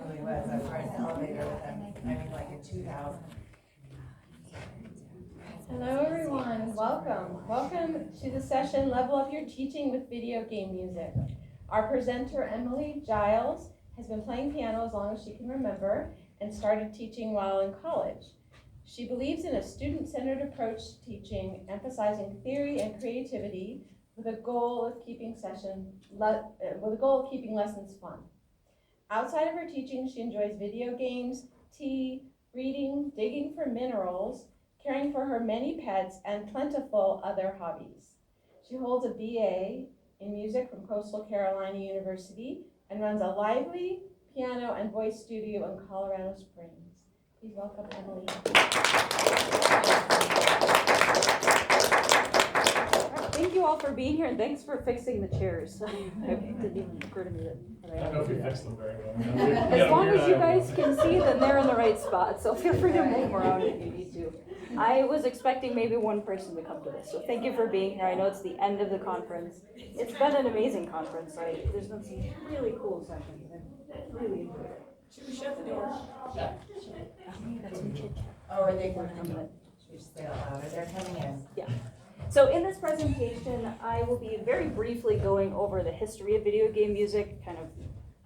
really was. I was riding the elevator with him, I mean, like in 2000. Hello everyone, welcome. Welcome to the session, Level Up Your Teaching with Video Game Music. Our presenter, Emily Giles, has been playing piano as long as she can remember and started teaching while in college. She believes in a student-centered approach to teaching, emphasizing theory and creativity with a goal of keeping lessons fun. Outside of her teaching, she enjoys video games, tea, reading, digging for minerals, caring for her many pets, and plentiful other hobbies. She holds a BA in music from Coastal Carolina University and runs a lively piano and voice studio in Colorado Springs. Please welcome Emily. Thank you all for being here, and thanks for fixing the chairs. It didn't even occur to me that I don't know if you fixed them very well. as long as you guys can see, then they're in the right spot, so feel free to move them around if you need to. I was expecting maybe one person to come to this, so thank you for being here. I know it's the end of the conference. It's been an amazing conference. There's been some really cool sessions. I really enjoyed it. Should we shut the door? Yeah. Oh, are they coming in? Should we just say it out louder? They're coming in. Yeah. So in this presentation, I will be very briefly going over the history of video game music, kind of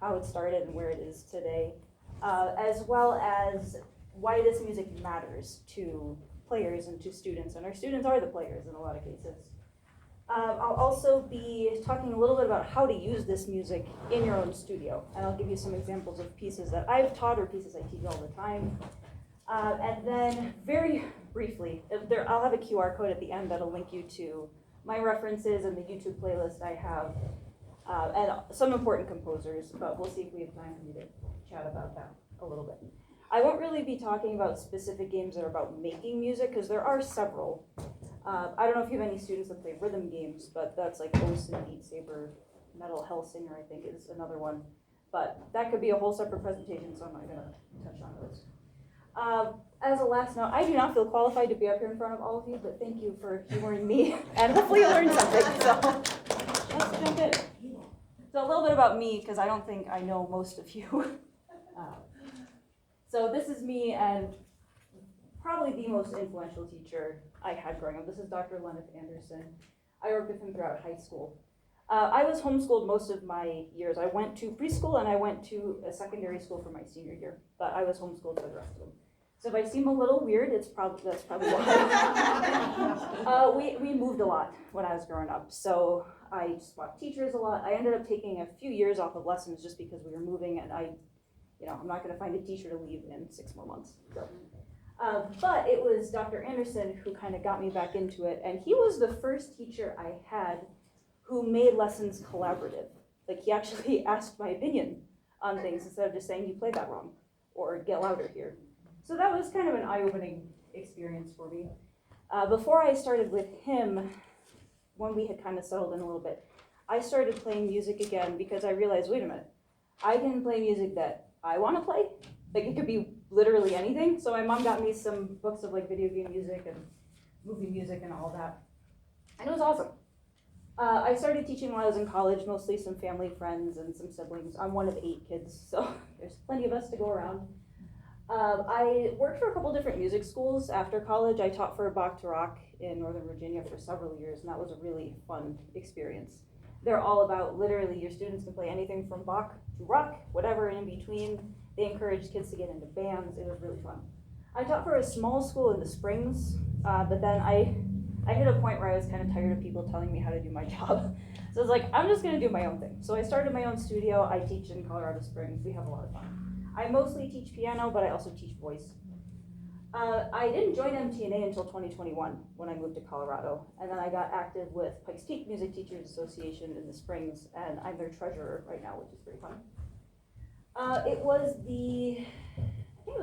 how it started and where it is today, as well as why this music matters to players and to students, and our students are the players in a lot of cases. I'll also be talking a little bit about how to use this music in your own studio, and I'll give you some examples of pieces that I've taught or pieces I teach all the time. And then very briefly, I'll have a QR code at the end that'll link you to my references and the YouTube playlist I have, and some important composers, but we'll see if we have time for me to chat about that a little bit. I won't really be talking about specific games that are about making music, because there are several. I don't know if you have any students that play rhythm games, but that's like Ocean, Beat Saber, Metal Hellsinger, I think is another one. But that could be a whole separate presentation, so I'm not going to touch on those. As a last note, I do not feel qualified to be up here in front of all of you, but thank you for humoring me, and hopefully you'll learn something. So let's jump in. So a little bit about me, because I don't think I know most of you. So this is me, and probably the most influential teacher I had growing up. This is Dr. Leonard Anderson. I worked with him throughout high school. I was homeschooled most of my years. I went to preschool and I went to a secondary school for my senior year, but I was homeschooled for the rest of them. So if I seem a little weird, that's probably why. We moved a lot when I was growing up, so I swapped teachers a lot. I ended up taking a few years off of lessons just because we were moving, and I'm not going to find a teacher to leave in 6 more months. So. But it was Dr. Anderson who kind of got me back into it, and he was the first teacher I had who made lessons collaborative. Like, he actually asked my opinion on things instead of just saying, you played that wrong, or get louder here. So that was kind of an eye-opening experience for me. Before I started with him, when we had kind of settled in a little bit, I started playing music again because I realized, wait a minute, I can play music that I want to play. Like, it could be literally anything. So my mom got me some books of like video game music and movie music and all that. And it was awesome. I started teaching when I was in college, mostly some family friends and some siblings. I'm one of 8 kids, so there's plenty of us to go around. I worked for a couple different music schools after college. I taught for Bach to Rock in Northern Virginia for several years, and that was a really fun experience. They're all about literally your students can play anything from Bach to rock, whatever in between. They encouraged kids to get into bands. It was really fun. I taught for a small school in the Springs, but then I hit a point where I was kind of tired of people telling me how to do my job. So I was like, I'm just going to do my own thing. So I started my own studio. I teach in Colorado Springs. We have a lot of fun. I mostly teach piano, but I also teach voice. I didn't join MTNA until 2021 when I moved to Colorado. And then I got active with Pikes Peak Music Teachers Association in the Springs, and I'm their treasurer right now, which is pretty fun. It was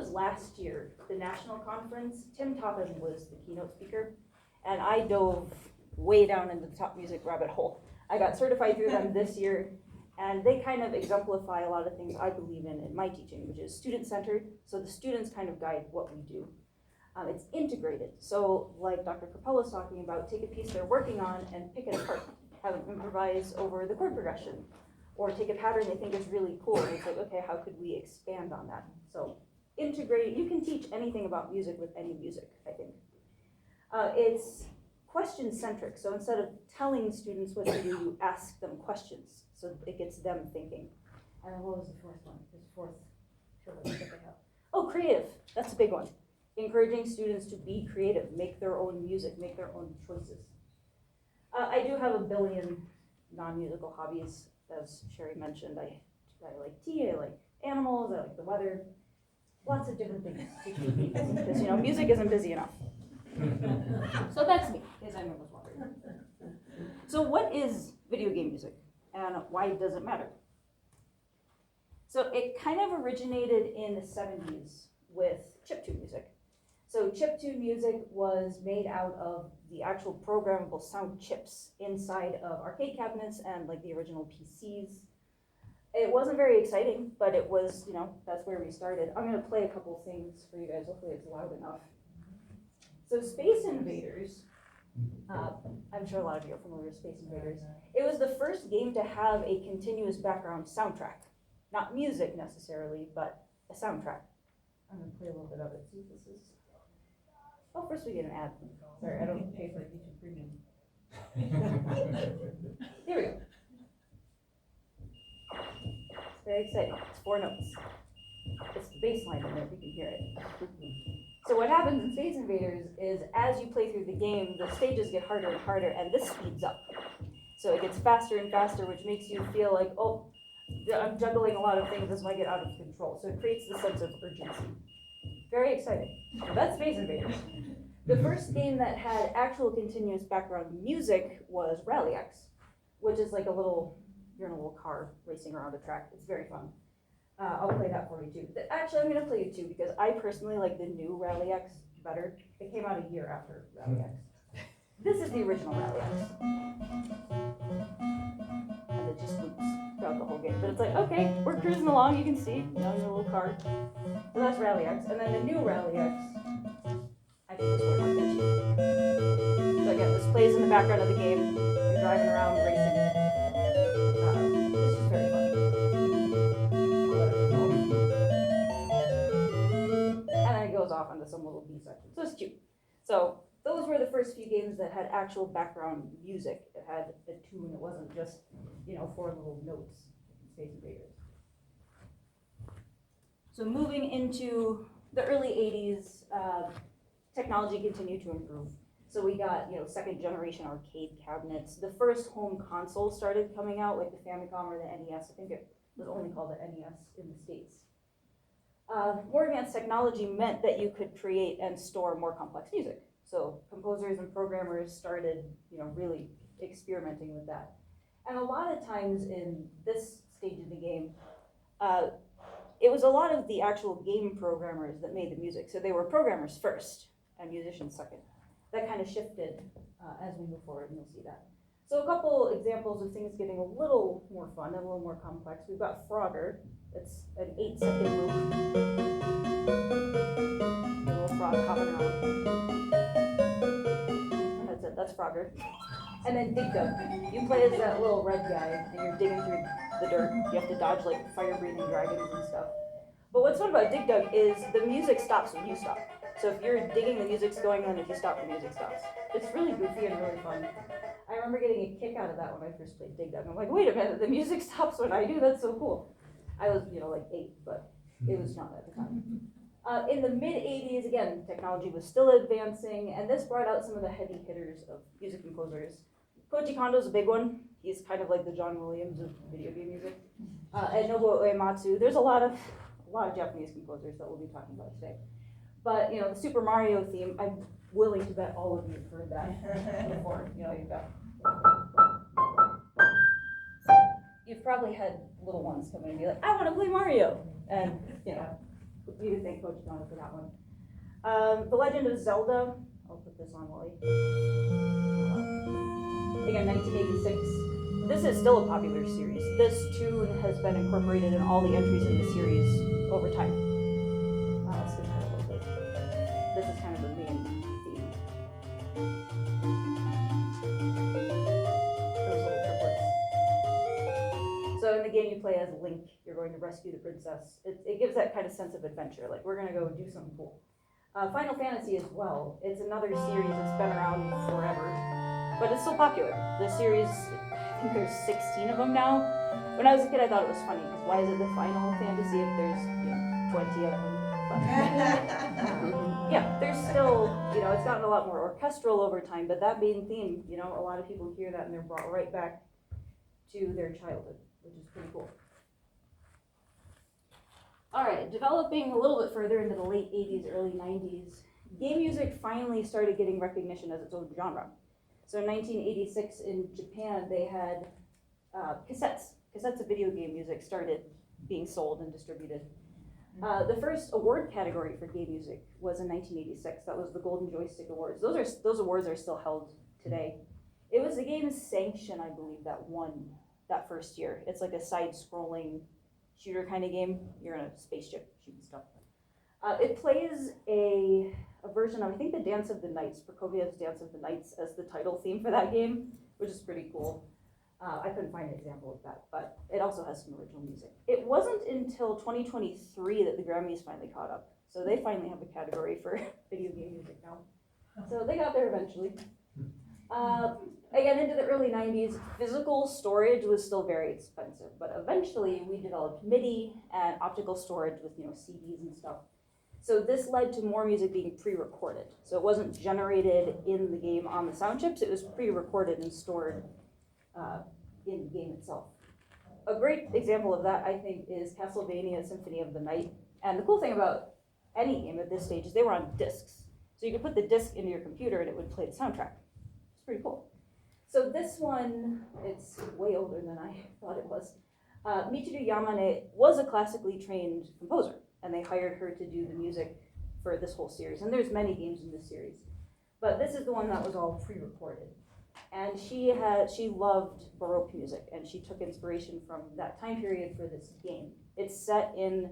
last year, the national conference. Tim Toppin was the keynote speaker, and I dove way down into the top music rabbit hole. I got certified through them this year, and they kind of exemplify a lot of things I believe in my teaching, which is student-centered, so the students kind of guide what we do. It's integrated, so like Dr. Capella was talking about, take a piece they're working on and pick it apart, have them improvise over the chord progression, or take a pattern they think is really cool, and it's like, okay, how could we expand on that? So integrate, you can teach anything about music with any music, I think. It's question-centric, so instead of telling students what to do, you ask them questions, so it gets them thinking. And then what was the fourth one? There's a fourth. Sure, what did I have? Oh, creative, that's a big one. Encouraging students to be creative, make their own music, make their own choices. I do have a billion non-musical hobbies, as Sherry mentioned. I like tea, I like animals, I like the weather, lots of different things to keep me busy, because you know, music isn't busy enough. So that's me, as I was wondering. So what is video game music, and why does it matter? So it kind of originated in the 70s with chiptune music. So chiptune music was made out of the actual programmable sound chips inside of arcade cabinets and like the original PCs. It wasn't very exciting, but it was, you know, that's where we started. I'm gonna play a couple things for you guys, hopefully it's loud enough. So Space Invaders, I'm sure a lot of you are familiar with Space Invaders. It was the first game to have a continuous background soundtrack. Not music necessarily, but a soundtrack. I'm gonna play a little bit of it, see if this is. Oh, first we get an ad. Sorry, I don't pay for YouTube Premium. Here we go. It's very exciting. It's 4 notes. It's the bass line in there if you can hear it. So what happens in Space Invaders is as you play through the game, the stages get harder and harder, and this speeds up. So it gets faster and faster, which makes you feel like, oh, I'm juggling a lot of things, this might get out of control. So it creates the sense of urgency. Very exciting. So that's Space Invaders. The first game that had actual continuous background music was Rally X, which is like a little, you're in a little car racing around a track. It's very fun. I'll play that for you too. Actually, I'm gonna play you two because I personally like the new Rally X better. It came out a year after Rally X. This is the original Rally X. And it just loops throughout the whole game. But it's like, okay, we're cruising along, you can see, you know, in your little car. So that's Rally X. And then the new Rally X, I think this one more catchy. So again, this plays in the background of the game. You're driving around, racing. This is very fun. And then it goes off into some little B section. So it's cute. So those were the first few games that had actual background music. It had a tune. It wasn't just, you know, 4 little notes in Space Invaders. So moving into the early 80s, technology continued to improve. So we got, you know, 2nd generation arcade cabinets. The first home consoles started coming out, like the Famicom or the NES. I think it was only called the NES in the States. More advanced technology meant that you could create and store more complex music. So composers and programmers started, you know, really experimenting with that. And a lot of times in this stage of the game, it was a lot of the actual game programmers that made the music. So they were programmers first and musicians second. That kind of shifted as we move forward, and you'll see that. So a couple examples of things getting a little more fun and a little more complex. We've got Frogger. It's an 8-second loop. A little frog hopping around. And that's it, that's Frogger. And then Dig Dug. You play as that little red guy, and you're digging through the dirt. You have to dodge like fire-breathing dragons and stuff. But what's fun about Dig Dug is the music stops when you stop. So if you're digging, the music's going, and if you stop, the music stops. It's really goofy and really fun. I remember getting a kick out of that when I first played Dig Dug. I'm like, wait a minute, the music stops when I do, that's so cool. I was, you know, like 8, but it was not at the time. In the mid-80s, again, technology was still advancing, and this brought out some of the heavy hitters of music composers. Koji Kondo's a big one. He's kind of like the John Williams of video game music. And Nobuo Uematsu. There's a lot of Japanese composers that we'll be talking about today. But, you know, the Super Mario theme, I'm willing to bet all of you have heard that before. You know, you've probably had little ones come in and be like, I want to play Mario. And, you know, you can thank Koji Kondo for that one. The Legend of Zelda, I'll put this on while again, 1986. This is still a popular series. This tune has been incorporated in all the entries in the series over time. I'll skip that a little bit. This is kind of the main theme. Those little triplets. So in the play as Link, you're going to rescue the princess. It gives that kind of sense of adventure, like we're gonna go do something cool. Final Fantasy as well, it's another series that's been around forever, but it's still popular. The series, I think there's 16 of them now. When I was a kid, I thought it was funny, because why is it the Final Fantasy if there's, 20 of them? But, yeah, there's still, it's gotten a lot more orchestral over time, but that main theme, a lot of people hear that and they're brought right back to their childhood, which is pretty cool. All right, developing a little bit further into the late 80s, early 90s, game music finally started getting recognition as its own genre. So in 1986 in Japan, they had cassettes of video game music started being sold and distributed. The first award category for game music was in 1986. That was the Golden Joystick Awards. Those awards are still held today. It was the game's Sanction, I believe, that won that first year. It's like a side-scrolling shooter kind of game. You're in a spaceship shooting stuff. It plays a version of, I think, the Dance of the Knights, Prokofiev's Dance of the Knights, as the title theme for that game, which is pretty cool. I couldn't find an example of that, but it also has some original music. It wasn't until 2023 that the Grammys finally caught up. So they finally have a category for video game music now. So they got there eventually. Again, into the early 90s, physical storage was still very expensive, but eventually we developed MIDI and optical storage with, CDs and stuff. So this led to more music being pre-recorded. So it wasn't generated in the game on the sound chips, it was pre-recorded and stored in the game itself. A great example of that, I think, is Castlevania Symphony of the Night. And the cool thing about any game at this stage is they were on discs. So you could put the disc into your computer and it would play the soundtrack. It's pretty cool. So this one, it's way older than I thought it was. Michiru Yamane was a classically trained composer, and they hired her to do the music for this whole series. And there's many games in this series. But this is the one that was all pre-recorded. And she loved Baroque music, and she took inspiration from that time period for this game. It's set in,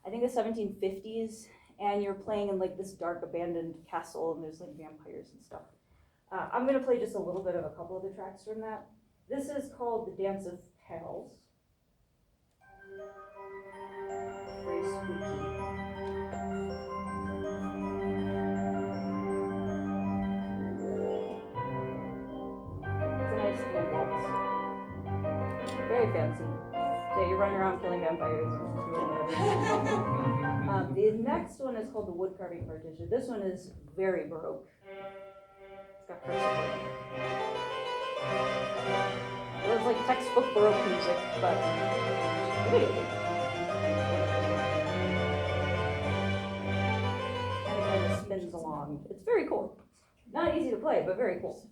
I think, the 1750s, and you're playing in like this dark abandoned castle, and there's like vampires and stuff. I'm gonna play just a little bit of a couple of the tracks from that. This is called The Dance of Petals. Very spooky. Very fancy. So you're running around killing vampires and doing whatever. The next one is called the Wood Carving Partition. This one is very Baroque. It's got cursive. It was like textbook Baroque music, but video game. And it kind of spins along. It's very cool. Not easy to play, but very cool.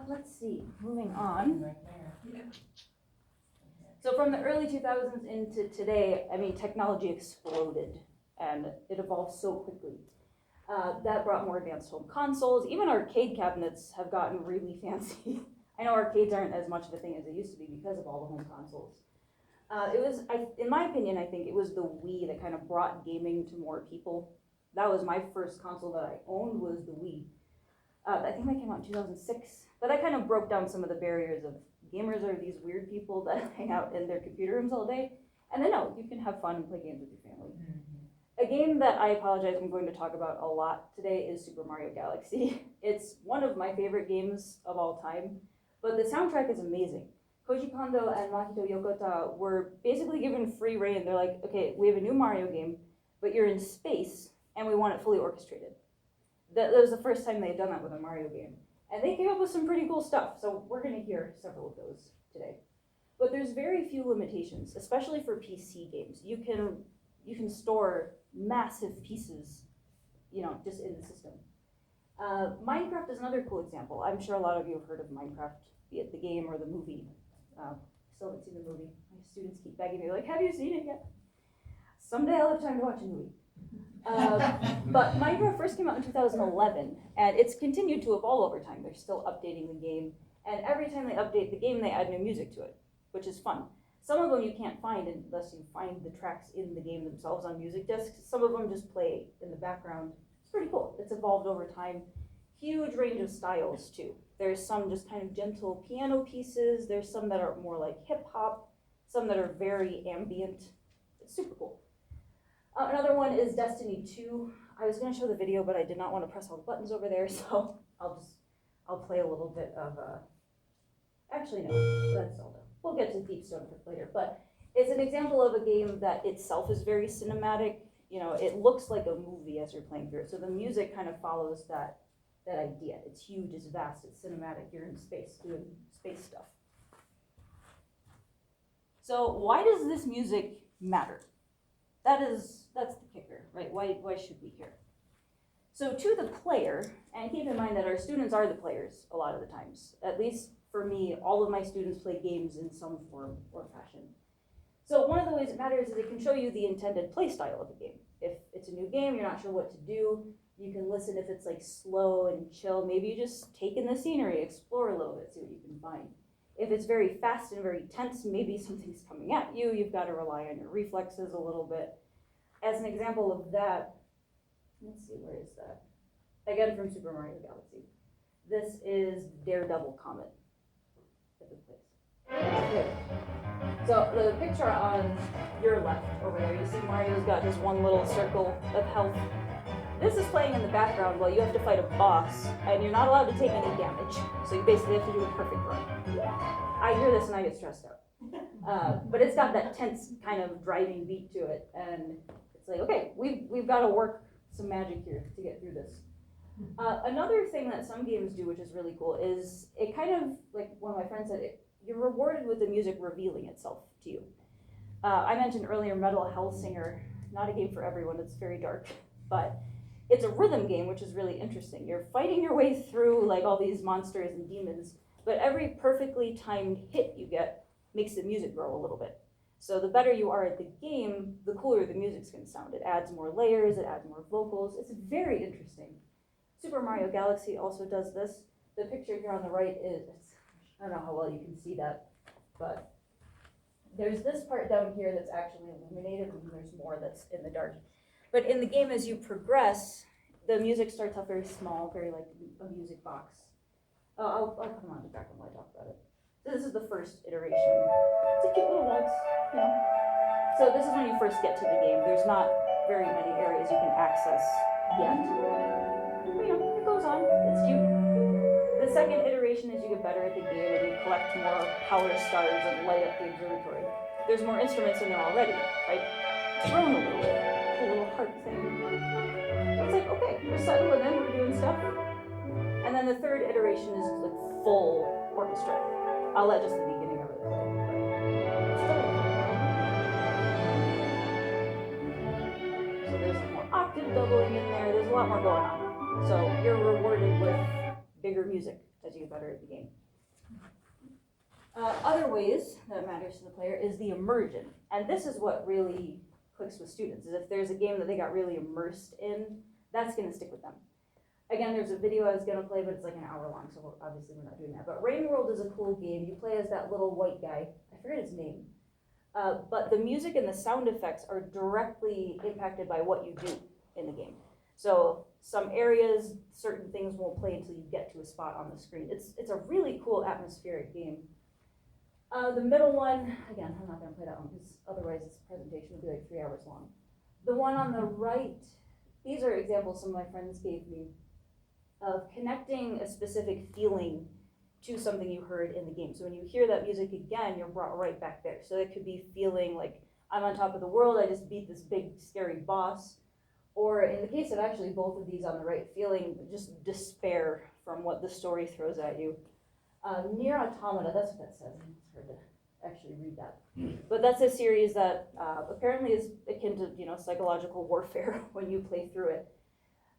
Let's see, moving on. So from the early 2000s into today, technology exploded and it evolved so quickly. That brought more advanced home consoles. Even arcade cabinets have gotten really fancy. I know arcades aren't as much of a thing as they used to be because of all the home consoles. In my opinion, I think it was the Wii that kind of brought gaming to more people. That was my first console that I owned, was the Wii. I think that came out in 2006, but that kind of broke down some of the barriers of gamers are these weird people that hang out in their computer rooms all day, and then no, you can have fun and play games with your family. A game that I apologize I'm going to talk about a lot today is Super Mario Galaxy. It's one of my favorite games of all time, but the soundtrack is amazing. Koji Kondo and Mahito Yokota were basically given free rein. They're like, okay, we have a new Mario game, but you're in space, and we want it fully orchestrated. That was the first time they had done that with a Mario game. And they came up with some pretty cool stuff, so we're going to hear several of those today. But there's very few limitations, especially for PC games. You can store massive pieces, just in the system. Minecraft is another cool example. I'm sure a lot of you have heard of Minecraft, be it the game or the movie. Still haven't seen the movie. My students keep begging me, like, have you seen it yet? Someday I'll have time to watch a movie. But Minecraft first came out in 2011, and it's continued to evolve over time. They're still updating the game, and every time they update the game, they add new music to it, which is fun. Some of them you can't find unless you find the tracks in the game themselves on music discs. Some of them just play in the background. It's pretty cool. It's evolved over time. Huge range of styles, too. There's some just kind of gentle piano pieces. There's some that are more like hip-hop. some that are very ambient. It's super cool. Another one is Destiny 2. I was gonna show the video, but I did not want to press all the buttons over there, so I'll play a little bit of, actually no, that's Zelda. We'll get to Deep Stone later, but it's an example of a game that itself is very cinematic. You know, it looks like a movie as you're playing through it, so the music kind of follows that idea. It's huge, it's vast, it's cinematic, you're in space doing space stuff. So why does this music matter? That's the kicker, right? Why should we care? So to the player, and keep in mind that our students are the players a lot of the times. At least for me, all of my students play games in some form or fashion. So one of the ways it matters is it can show you the intended play style of the game. If it's a new game, you're not sure what to do, you can listen if it's like slow and chill. Maybe you just take in the scenery, explore a little bit, see what you can find. If it's very fast and very tense, maybe something's coming at you, you've got to rely on your reflexes a little bit. As an example of that, let's see, where is that? Again, from Super Mario Galaxy. This is Daredevil Comet. There. So the picture on your left over there, you see Mario's got his one little circle of health. This is playing in the background while you have to fight a boss, and you're not allowed to take any damage. So you basically have to do a perfect run. I hear this and I get stressed out. But it's got that tense kind of driving beat to it, and it's like, okay, we've got to work some magic here to get through this. Another thing that some games do, which is really cool, is it kind of, like one of my friends said, you're rewarded with the music revealing itself to you. I mentioned earlier Metal Hellsinger, not a game for everyone, it's very dark, but it's a rhythm game, which is really interesting. You're fighting your way through like all these monsters and demons, but every perfectly timed hit you get makes the music grow a little bit. So the better you are at the game, the cooler the music's gonna sound. It adds more layers, it adds more vocals. It's very interesting. Super Mario Galaxy also does this. The picture here on the right is, I don't know how well you can see that, but there's this part down here that's actually illuminated, and there's more that's in the dark. But in the game, as you progress, the music starts off very small, very like a music box. I'll come on to the background while I talk about it. This is the first iteration. It's a cute little box, you know. So this is when you first get to the game. There's not very many areas you can access yet. But, you know, it goes on. It's cute. The second iteration is you get better at the game and you collect more power stars and light up the observatory. There's more instruments in there already, right? It's grown a little bit. A little heart thing. So it's like, okay, we're settling in, we're doing stuff. And then the third iteration is like full orchestra. I'll let just the beginning of it play. So there's more octave doubling in there, there's a lot more going on. So you're rewarded with bigger music as you get better at the game. Other ways that it matters to the player is the immersion. And this is what really clicks with students, is if there's a game that they got really immersed in, that's gonna stick with them. Again, there's a video I was gonna play, but it's like an hour long, so obviously we're not doing that. But Rain World is a cool game. You play as that little white guy. I forget his name. But the music and the sound effects are directly impacted by what you do in the game. So some areas, certain things won't play until you get to a spot on the screen. It's a really cool atmospheric game. The middle one, again, I'm not gonna play that one because otherwise this presentation would be like 3 hours long. The one on the right, these are examples some of my friends gave me of connecting a specific feeling to something you heard in the game. So when you hear that music again, you're brought right back there. So it could be feeling like I'm on top of the world, I just beat this big scary boss. Or in the case of actually both of these on the right, feeling just despair from what the story throws at you. Nier Automata, that's what that says. It's hard to actually read that. But that's a series that apparently is akin to, you know, psychological warfare when you play through it.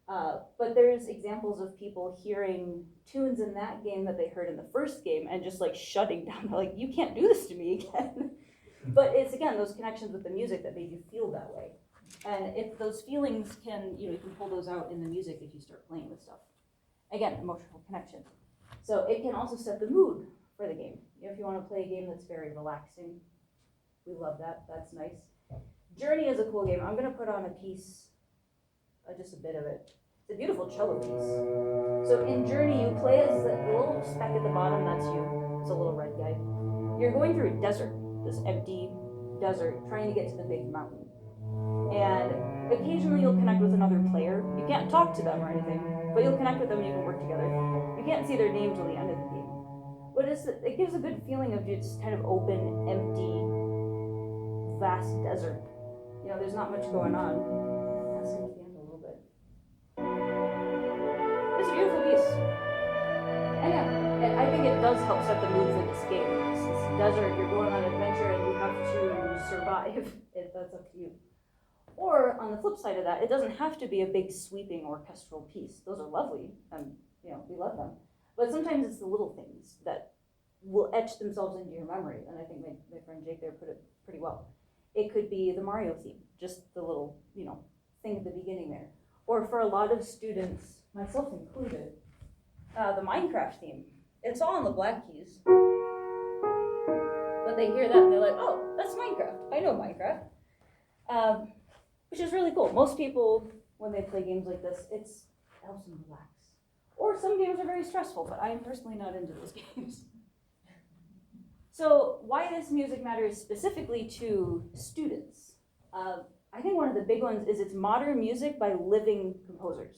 But there's examples of people hearing tunes in that game that they heard in the first game and just like shutting down. They're like, you can't do this to me again. But it's again, those connections with the music that made you feel that way. And if those feelings can, you know, you can pull those out in the music if you start playing with stuff. Again, emotional connection. So it can also set the mood for the game. You know, if you want to play a game that's very relaxing, we love that, that's nice. Journey is a cool game. I'm gonna put on a piece, just a bit of it. It's a beautiful cello piece. So in Journey, you play as the little speck at the bottom, that's you. It's a little red guy. You're going through a desert. this empty desert, trying to get to the big mountain. And occasionally you'll connect with another player. You can't talk to them or anything, but you'll connect with them and you can work together. You can't see their name till the end of the game. But it gives a good feeling of just kind of open, empty, vast desert. You know, there's not much going on. That's at the end a little bit. It's a beautiful piece. And yeah, and I think it does help set the mood for this game. It's this desert, you're going on an adventure and you have to survive. That's up to you. Or on the flip side of that, it doesn't have to be a big sweeping orchestral piece. Those are lovely, and you know, we love them. But sometimes it's the little things that will etch themselves into your memory, and I think my friend Jake there put it pretty well. It could be the Mario theme, just the little, you know, thing at the beginning there. Or for a lot of students, myself included, the Minecraft theme. It's all on the black keys. But they hear that and they're like, oh, that's Minecraft. I know Minecraft. Which is really cool. Most people, when they play games like this, it helps them relax. Or some games are very stressful, but I am personally not into those games. So why this music matters specifically to students? I think one of the big ones is it's modern music by living composers.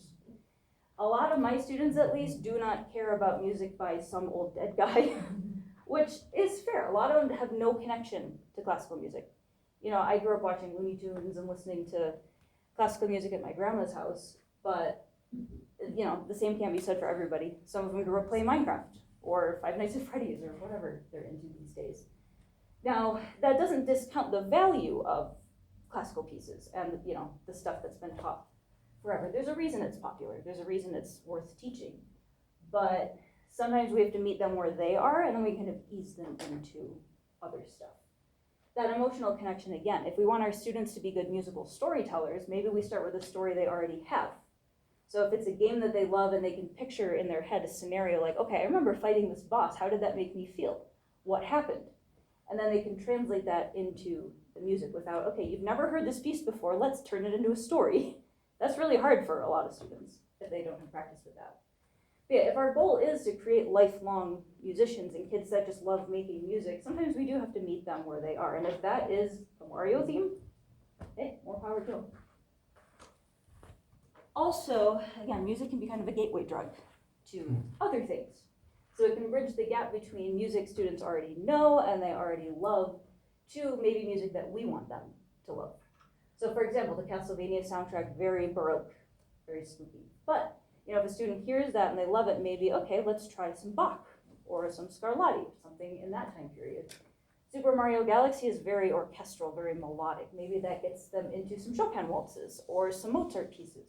A lot of my students, at least, do not care about music by some old dead guy, which is fair. A lot of them have no connection to classical music. You know, I grew up watching Looney Tunes and listening to classical music at my grandma's house, but, you know, the same can't be said for everybody. Some of them grew up playing Minecraft or Five Nights at Freddy's or whatever they're into these days. Now, that doesn't discount the value of classical pieces and, you know, the stuff that's been taught forever. There's a reason it's popular. There's a reason it's worth teaching. But sometimes we have to meet them where they are, and then we kind of ease them into other stuff. That emotional connection again, if we want our students to be good musical storytellers, maybe we start with a story they already have. So if it's a game that they love and they can picture in their head a scenario like, okay, I remember fighting this boss, how did that make me feel? What happened? And then they can translate that into the music without, okay, you've never heard this piece before, let's turn it into a story. That's really hard for a lot of students if they don't have practice with that. But yeah, if our goal is to create lifelong musicians and kids that just love making music, sometimes we do have to meet them where they are. And if that is a Mario theme, hey, more power to them. Also, again, music can be kind of a gateway drug to other things. So it can bridge the gap between music students already know and they already love to maybe music that we want them to love. So for example, the Castlevania soundtrack, very Baroque, very spooky. But you know, if a student hears that and they love it, maybe, okay, let's try some Bach or some Scarlatti, something in that time period. Super Mario Galaxy is very orchestral, very melodic. Maybe that gets them into some Chopin waltzes or some Mozart pieces.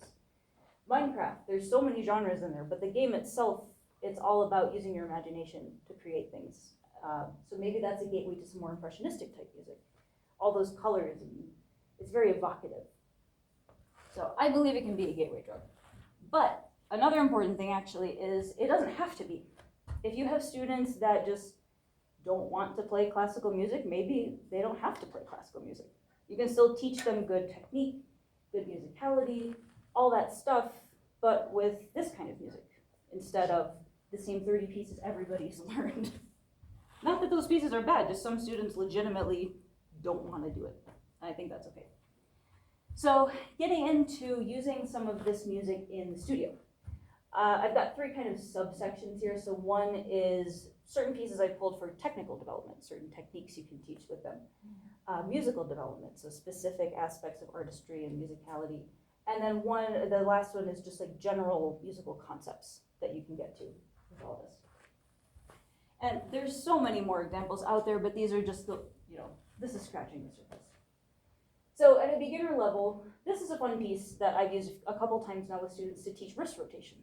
Minecraft, there's so many genres in there, but the game itself, it's all about using your imagination to create things. So maybe that's a gateway to some more impressionistic type music. All those colors, and it's very evocative. So I believe it can be a gateway drug. But another important thing actually is it doesn't have to be. If you have students that just don't want to play classical music, maybe they don't have to play classical music. You can still teach them good technique, good musicality, all that stuff, but with this kind of music instead of the same 30 pieces everybody's learned. Not that those pieces are bad, just some students legitimately don't want to do it. And I think that's okay. So getting into using some of this music in the studio. I've got three kind of subsections here. So one is certain pieces I pulled for technical development, certain techniques you can teach with them. Musical development, so specific aspects of artistry and musicality. And then the last one is just like general musical concepts that you can get to with all this. And there's so many more examples out there, but these are just the, you know, this is scratching the surface. So at a beginner level, this is a fun piece that I've used a couple times now with students to teach wrist rotation.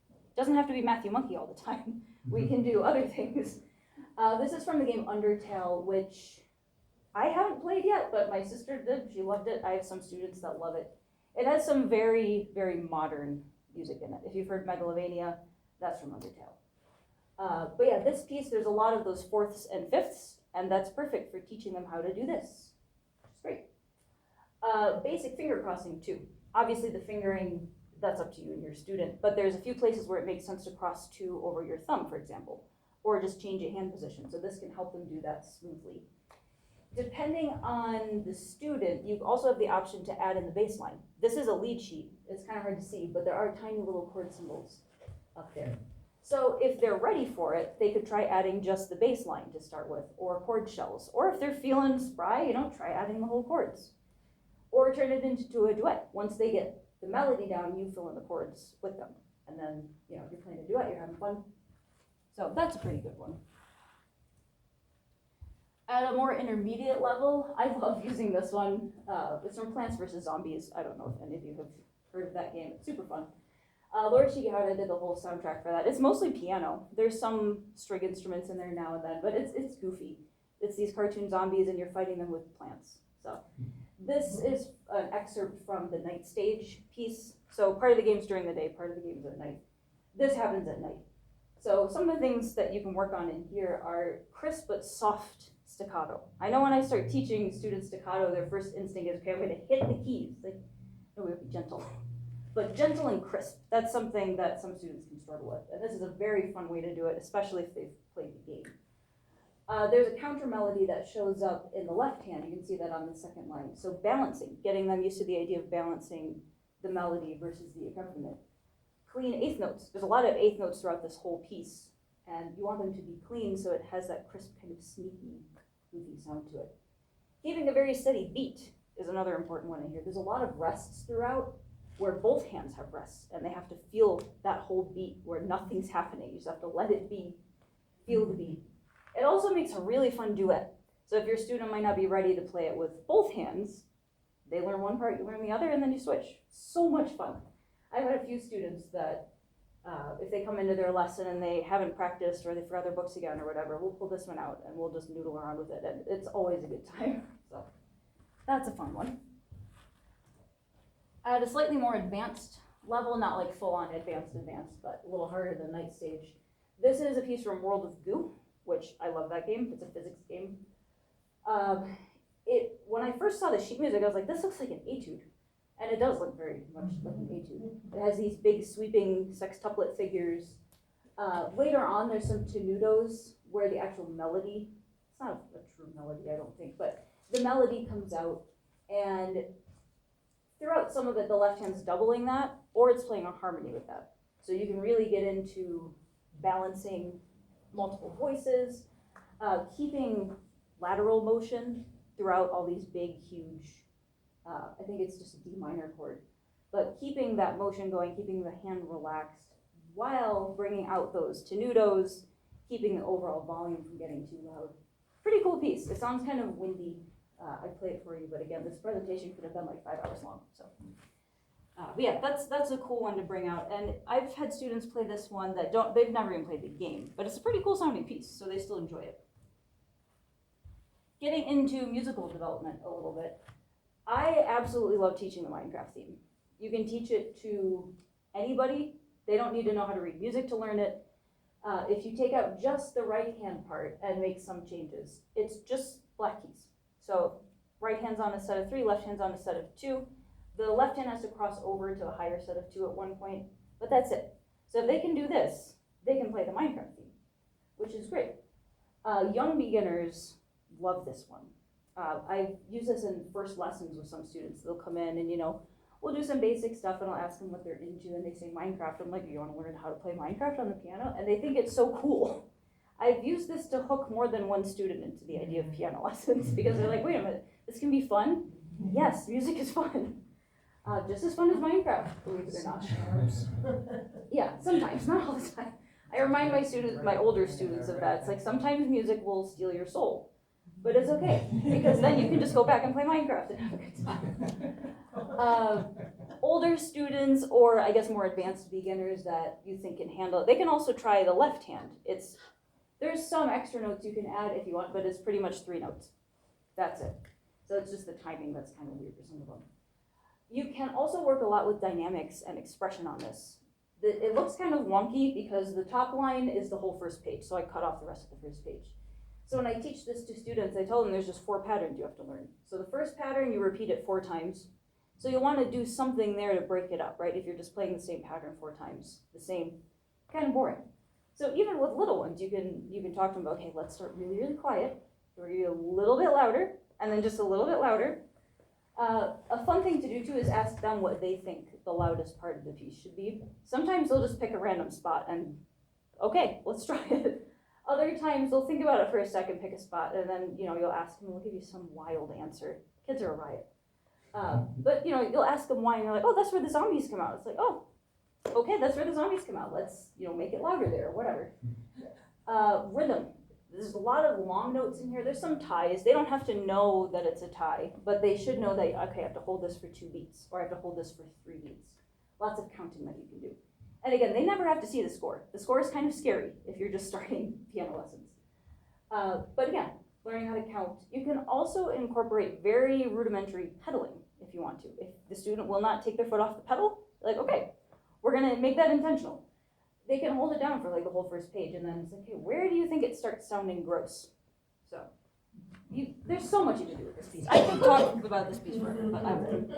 It doesn't have to be Matthew Monkey all the time. We can do other things. This is from the game Undertale, which I haven't played yet, but my sister did. She loved it. I have some students that love it. It has some very, very modern music in it. If you've heard Megalovania, that's from Undertale. But yeah, this piece, there's a lot of those fourths and fifths, and that's perfect for teaching them how to do this. It's great. Basic finger crossing too. Obviously the fingering, that's up to you and your student, but there's a few places where it makes sense to cross two over your thumb, for example, or just change a hand position. So this can help them do that smoothly. Depending on the student, you also have the option to add in the baseline. This is a lead sheet. It's kind of hard to see, but there are tiny little chord symbols up there. So if they're ready for it, they could try adding just the baseline to start with, or chord shells. Or if they're feeling spry, try adding the whole chords. Or turn it into a duet. Once they get the melody down, you fill in the chords with them. And then, if you're playing a duet, you're having fun. So that's a pretty good one. At a more intermediate level, I love using this one. It's from Plants vs. Zombies. I don't know if any of you have heard of that game. It's super fun. Lord Shigehara did the whole soundtrack for that. It's mostly piano. There's some string instruments in there now and then, but it's goofy. It's these cartoon zombies and you're fighting them with plants. So this is an excerpt from the night stage piece. So part of the game's during the day, part of the game's at night. This happens at night. So some of the things that you can work on in here are crisp but soft staccato. I know when I start teaching students staccato, their first instinct is, okay, I'm gonna hit the keys. Like, no, we have to be gentle. But gentle and crisp, that's something that some students can struggle with. And this is a very fun way to do it, especially if they've played the game. There's a counter melody that shows up in the left hand. You can see that on the second line. So balancing, getting them used to the idea of balancing the melody versus the accompaniment. Clean eighth notes. There's a lot of eighth notes throughout this whole piece. And you want them to be clean so it has that crisp kind of sneaky, goofy sound to it. Keeping a very steady beat is another important one in here. There's a lot of rests throughout where both hands have rests and they have to feel that whole beat where nothing's happening. You just have to let it be, feel the beat. It also makes a really fun duet. So if your student might not be ready to play it with both hands, they learn one part, you learn the other, and then you switch. So much fun. I've had a few students that if they come into their lesson and they haven't practiced or they forgot their books again or whatever, we'll pull this one out and we'll just noodle around with it, and it's always a good time. So that's a fun one. At a slightly more advanced level, not like full-on advanced, but a little harder than night stage. This is a piece from World of Goo, which I love that game. It's a physics game. When I first saw the sheet music, I was like, this looks like an etude. And it does look very much like an etude. It has these big sweeping sextuplet figures. Later on, there's some tenutos where the actual melody, it's not a true melody, I don't think, but the melody comes out, and throughout some of it, the left hand's doubling that, or it's playing a harmony with that. So you can really get into balancing multiple voices, keeping lateral motion throughout all these big, huge, I think it's just a D minor chord, but keeping that motion going, keeping the hand relaxed while bringing out those tenutos, keeping the overall volume from getting too loud. Pretty cool piece. It sounds kind of windy. I play it for you, but again, this presentation could have been like 5 hours long. So, but yeah, that's a cool one to bring out. And I've had students play this one that they've never even played the game, but it's a pretty cool sounding piece, so they still enjoy it. Getting into musical development a little bit, I absolutely love teaching the Minecraft theme. You can teach it to anybody. They don't need to know how to read music to learn it. If you take out just the right hand part and make some changes, it's just black keys. So right hand's on a set of 3, left hand's on a set of 2. The left hand has to cross over to a higher set of 2 at one point, but that's it. So if they can do this, they can play the Minecraft theme, which is great. Young beginners love this one. I've used this in first lessons with some students. They'll come in and, we'll do some basic stuff and I'll ask them what they're into and they say Minecraft. I'm like, you want to learn how to play Minecraft on the piano? And they think it's so cool. I've used this to hook more than one student into the idea of piano lessons because they're like, wait a minute, this can be fun? Yes, music is fun. Just as fun as Minecraft, believe it or not. Yeah, sometimes, not all the time. I remind my students, my older students of that. It's like sometimes music will steal your soul, but it's okay because then you can just go back and play Minecraft and have a good time. Older students, or I guess more advanced beginners that you think can handle it, they can also try the left hand. There's some extra notes you can add if you want, but it's pretty much 3 notes. That's it. So it's just the timing that's kind of weird for some of them. You can also work a lot with dynamics and expression on this. It looks kind of wonky because the top line is the whole first page, so I cut off the rest of the first page. So when I teach this to students, I tell them there's just 4 patterns you have to learn. So the first pattern, you repeat it 4 times. So you'll want to do something there to break it up, right? If you're just playing the same pattern 4 times, the same, kind of boring. So even with little ones, you can talk to them about, okay, let's start really, really quiet. We're going to get a little bit louder, and then just a little bit louder. A fun thing to do too is ask them what they think the loudest part of the piece should be. Sometimes they'll just pick a random spot and, okay, let's try it. Other times they'll think about it for a second, pick a spot, and then, you'll ask them, they'll give you some wild answer. Kids are a riot. But, you'll ask them why, and they're like, oh, that's where the zombies come out. It's like, oh, okay, that's where the zombies come out. Let's, make it louder there, or whatever. Rhythm. There's a lot of long notes in here. There's some ties. They don't have to know that it's a tie, but they should know that, okay, I have to hold this for 2 beats, or I have to hold this for 3 beats. Lots of counting that you can do. And again, they never have to see the score. The score is kind of scary if you're just starting piano lessons. But again, learning how to count. You can also incorporate very rudimentary pedaling if you want to. If the student will not take their foot off the pedal, like, okay, we're gonna make that intentional. They can hold it down for like the whole first page, and then it's like, okay, where do you think it starts sounding gross? So, there's so much you can do with this piece. I could talk about this piece forever, but I won't.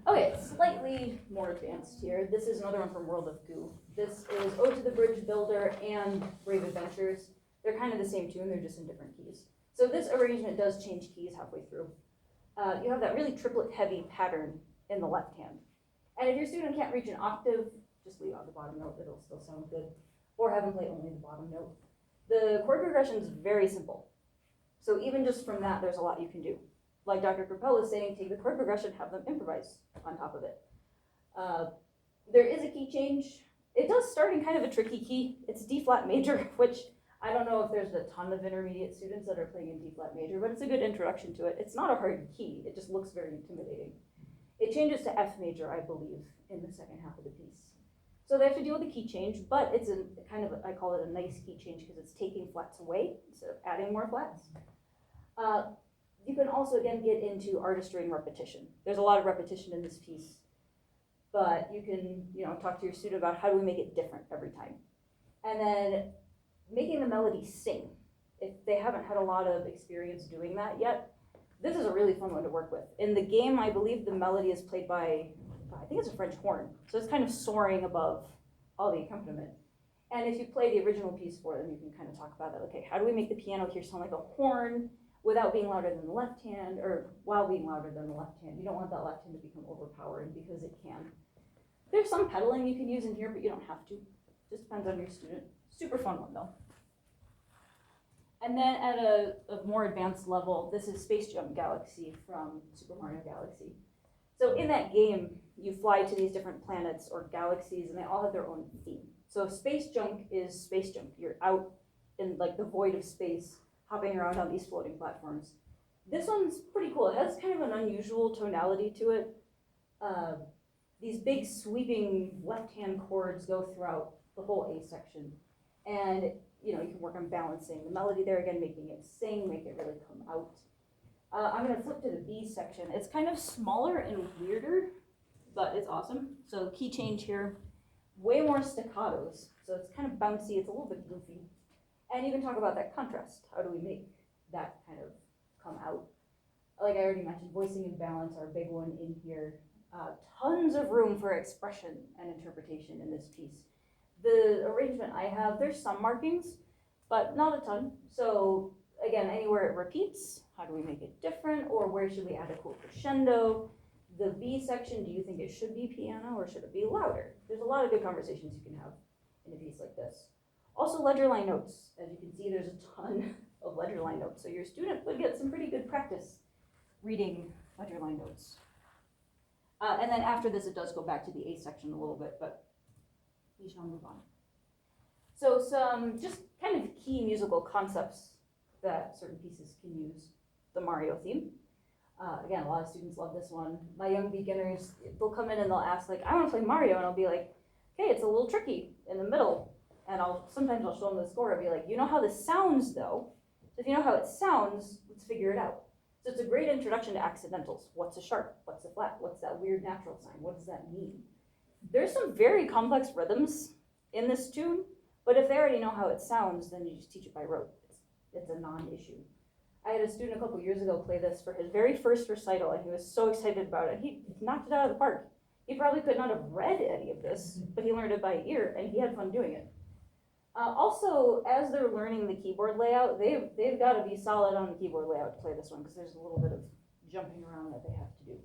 Okay, slightly more advanced here. This is another one from World of Goo. This is Ode to the Bridge Builder and Brave Adventures. They're kind of the same tune, they're just in different keys. So this arrangement does change keys halfway through. You have that really triplet heavy pattern in the left hand. And if your student can't reach an octave, just leave out the bottom note, it'll still sound good. Or have them play only the bottom note. The chord progression is very simple. So even just from that, there's a lot you can do. Like Dr. Capel is saying, take the chord progression, have them improvise on top of it. There is a key change. It does start in kind of a tricky key. It's D flat major, which I don't know if there's a ton of intermediate students that are playing in D flat major, but it's a good introduction to it. It's not a hard key, it just looks very intimidating. It changes to F major, I believe, in the second half of the piece. So they have to deal with the key change, but it's a kind of, I call it a nice key change because it's taking flats away instead of adding more flats. You can also, again, get into artistry and repetition. There's a lot of repetition in this piece, but you can, talk to your student about how do we make it different every time. And then making the melody sing. If they haven't had a lot of experience doing that yet, this is a really fun one to work with. In the game, I believe the melody is played by, I think it's a French horn, so it's kind of soaring above all the accompaniment. And if you play the original piece for them, you can kind of talk about that. Okay, how do we make the piano here sound like a horn without being louder than the left hand, or while being louder than the left hand? You don't want that left hand to become overpowering because it can. There's some pedaling you can use in here, but you don't have to. Just depends on your student. Super fun one though. And then at a more advanced level, this is Space Jump Galaxy from Super Mario Galaxy. So in that game, you fly to these different planets or galaxies, and they all have their own theme. So space junk is space junk. You're out in like the void of space, hopping around on these floating platforms. This one's pretty cool. It has kind of an unusual tonality to it. These big sweeping left-hand chords go throughout the whole A section. And you can work on balancing the melody there, again, making it sing, make it really come out. I'm gonna flip to the B section. It's kind of smaller and weirder, but it's awesome. So key change here, way more staccatos. So it's kind of bouncy, it's a little bit goofy. And you can talk about that contrast. How do we make that kind of come out? Like I already mentioned, voicing and balance are a big one in here. Tons of room for expression and interpretation in this piece. The arrangement I have, there's some markings, but not a ton. So again, anywhere it repeats, how do we make it different? Or where should we add a cool crescendo? The B section, do you think it should be piano or should it be louder? There's a lot of good conversations you can have in a piece like this. Also ledger line notes. As you can see, there's a ton of ledger line notes. So your student would get some pretty good practice reading ledger line notes. And then after this, it does go back to the A section a little bit, but we shall move on. So some just kind of key musical concepts that certain pieces can use. The Mario theme. Again, a lot of students love this one. My young beginners, they'll come in and they'll ask, like, I want to play Mario, and I'll be like, okay, it's a little tricky in the middle. And sometimes I'll show them the score. I'll be like, you know how this sounds, though? So if you know how it sounds, let's figure it out. So it's a great introduction to accidentals. What's a sharp? What's a flat? What's that weird natural sign? What does that mean? There's some very complex rhythms in this tune, but if they already know how it sounds, then you just teach it by rote. It's a non-issue. I had a student a couple years ago play this for his very first recital, and he was so excited about it. He knocked it out of the park. He probably could not have read any of this, but he learned it by ear, and he had fun doing it. Also, as they're learning the keyboard layout, they've got to be solid on the keyboard layout to play this one because there's a little bit of jumping around that they have to do.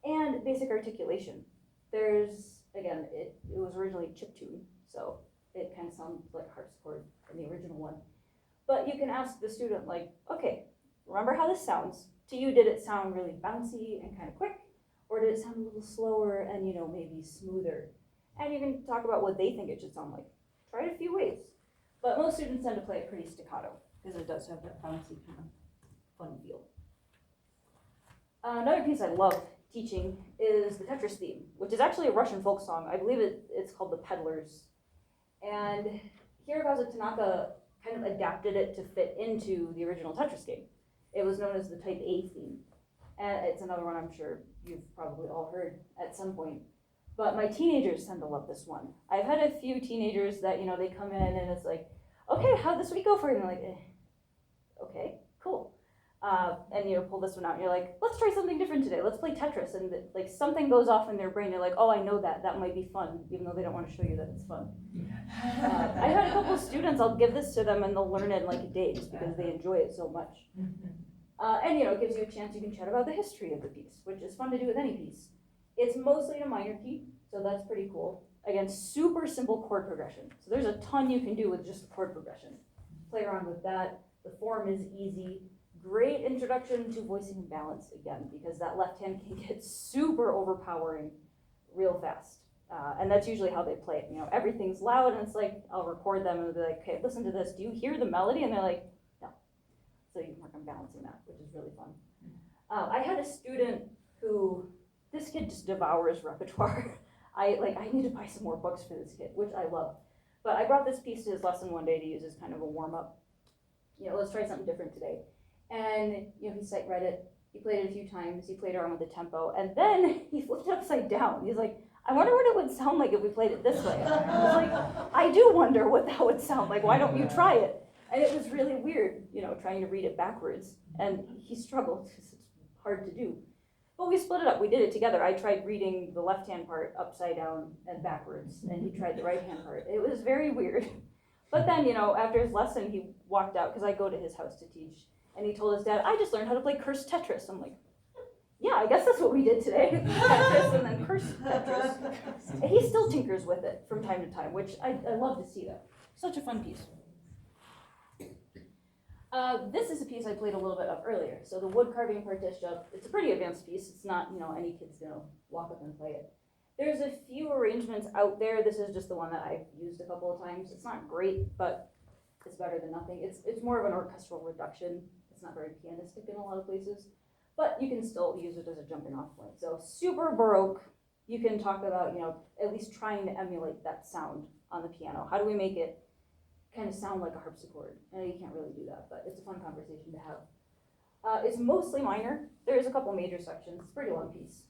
And basic articulation. There's, again, it was originally chiptune, so it kind of sounds like harpsichord in the original one. But you can ask the student, like, okay, remember how this sounds? To you, did it sound really bouncy and kind of quick? Or did it sound a little slower and, maybe smoother? And you can talk about what they think it should sound like. Try it a few ways. But most students tend to play it pretty staccato, because it does have that bouncy kind of fun feel. Another piece I love teaching is the Tetris theme, which is actually a Russian folk song. I believe it's called The Peddlers. And Hirokazu Tanaka kind of adapted it to fit into the original Tetris game. It was known as the Type A theme. And it's another one I'm sure you've probably all heard at some point. But my teenagers tend to love this one. I've had a few teenagers that, they come in and it's like, okay, how'd this week go for you? And they're like, okay, cool. And pull this one out and you're like, let's try something different today. Let's play Tetris. And something goes off in their brain. They're like, oh, I know that. That might be fun, even though they don't want to show you that it's fun. I've had a couple of students, I'll give this to them and they'll learn it in like a day just because they enjoy it so much. And it gives you a chance you can chat about the history of the piece, which is fun to do with any piece. It's mostly in a minor key, so that's pretty cool. Again, super simple chord progression. So there's a ton you can do with just the chord progression. Play around with that. The form is easy. Great introduction to voicing and balance again, because that left hand can get super overpowering real fast. And that's usually how they play it. Everything's loud and it's like, I'll record them and they'll be like, okay, listen to this. Do you hear the melody? And they're like, no. So you can work on balancing that, which is really fun. I had a student who, this kid just devours repertoire. I need to buy some more books for this kid, which I love. But I brought this piece to his lesson one day to use as kind of a warm-up. Let's try something different today. And, he sight read it. He played it a few times. He played around with the tempo. And then he flipped it upside down. He's like, I wonder what it would sound like if we played it this way. I was like, I do wonder what that would sound like. Why don't you try it? And it was really weird, trying to read it backwards. And he struggled because it's hard to do. But we split it up. We did it together. I tried reading the left-hand part upside down and backwards, and he tried the right-hand part. It was very weird. But then, after his lesson, he walked out, because I go to his house to teach, and he told his dad, I just learned how to play cursed Tetris. I'm like, yeah, I guess that's what we did today. Tetris and then cursed Tetris. And he still tinkers with it from time to time, which I love to see that. Such a fun piece. This is a piece I played a little bit of earlier. So the wood carving partition, it's a pretty advanced piece. It's not, any kid's gonna walk up and play it. There's a few arrangements out there. This is just the one that I've used a couple of times. It's not great, but it's better than nothing. It's more of an orchestral reduction. It's not very pianistic in a lot of places, but you can still use it as a jumping off point. So super Baroque. You can talk about, at least trying to emulate that sound on the piano. How do we make it kind of sound like a harpsichord? I know you can't really do that, but it's a fun conversation to have. It's mostly minor. There's a couple major sections. It's a pretty long piece.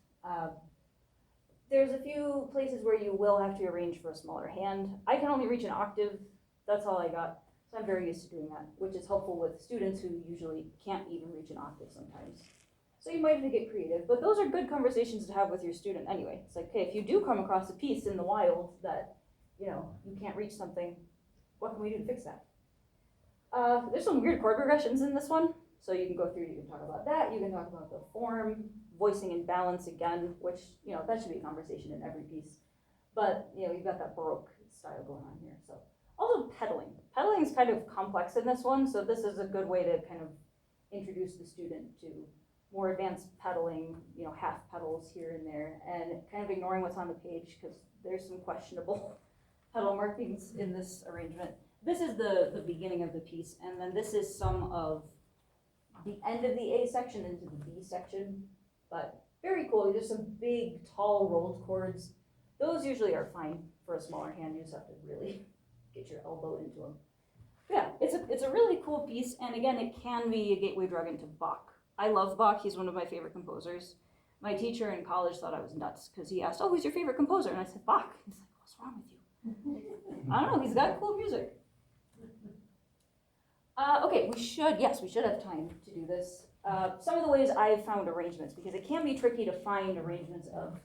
There's a few places where you will have to arrange for a smaller hand. I can only reach an octave. That's all I got. So I'm very used to doing that, which is helpful with students who usually can't even reach an octave sometimes. So you might have to get creative, but those are good conversations to have with your student anyway. It's like, okay, if you do come across a piece in the wild that, you can't reach something, what can we do to fix that? There's some weird chord progressions in this one. So you can go through, you can talk about that, you can talk about the form, voicing and balance again, which, that should be a conversation in every piece. But, you've got that Baroque style going on here. So also pedaling. Pedaling is kind of complex in this one, so this is a good way to kind of introduce the student to more advanced pedaling, half pedals here and there, and kind of ignoring what's on the page because there's some questionable pedal markings in this arrangement. This is the beginning of the piece, and then this is some of the end of the A section into the B section, but very cool. There's some big, tall rolled chords. Those usually are fine for a smaller hand. You just have to really get your elbow into them. But yeah, it's a really cool piece, and again, it can be a gateway drug into Bach. I love Bach. He's one of my favorite composers. My teacher in college thought I was nuts because he asked, oh, who's your favorite composer? And I said, Bach. He's like, what's wrong with you? I don't know, he's got cool music. Okay, we should have time to do this. Some of the ways I've found arrangements, because it can be tricky to find arrangements of